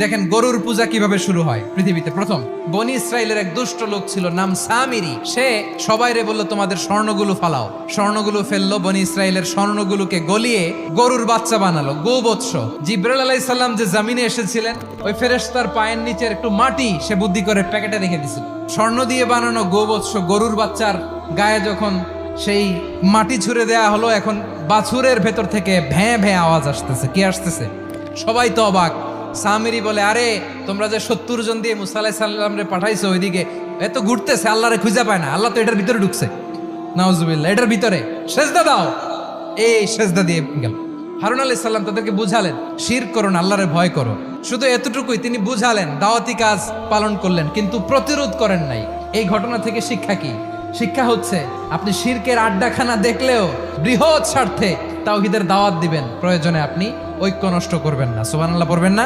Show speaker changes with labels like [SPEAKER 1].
[SPEAKER 1] দেখেন গরুর পূজা কিভাবে শুরু হয় পৃথিবীতে প্রথম। বনি ইসরায়েলের এক দুষ্ট লোক ছিল, নাম সামিরি। সে সবাইরে বলল তোমাদের স্বর্ণগুলো ফালাও। স্বর্ণগুলো ফেললো, বনি ইসরায়েলের স্বর্ণগুলোকে গলিয়ে গরুর বাচ্চা বানালো, গোবৎস। জিব্রাইল আলাইহিস সালাম যে জমিনে এসেছিলেন, ওই ফেরেশতার পায়ের নিচের একটু মাটি সে বুদ্ধি করে প্যাকেটে রেখে দিছিল। স্বর্ণ দিয়ে বানানো গোবৎস গরুর বাচ্চার গায়ে যখন সেই মাটি ছুঁড়ে দেয়া হলো, এখন বাছুরের ভেতর থেকে ভ্যাঁ ভ্যাঁ আওয়াজ আসতেছে। কি আসতেছে? সবাই তো অবাক। সামিরি বলে, আরে তোমরা যে 70 জন দিয়ে মুসা আলাইহিস সালাম রে পাঠাইছো ওইদিকে, এত ঘুরতেছে, আল্লাহরে খুঁজে পায় না, আল্লাহ তো এটার ভিতরে ঢুকছে। নাউজুবিল্লাহ, এটার ভিতরে সেজদা দাও। এই সেজদা দিয়ে গেল। হারুন আলাইহিস সালাম তাদেরকে বুঝালেন, শিরক করো না, আল্লাহরে ভয় করো। শুধু এতটুকুই তিনি বুঝালেন, দাওয়াতি কাজ পালন করলেন, কিন্তু প্রতিরোধ করেন নাই। এই ঘটনা থেকে শিক্ষা কি? শিক্ষা হচ্ছে, আপনি শিরকের আড্ডাখানা দেখলেও বৃহৎ স্বার্থে তাওহীদের দাওয়াত দিবেন, প্রয়োজনে আপনি ঐক্য নষ্ট করবেন না। সুবহানাল্লাহ পড়বেন না?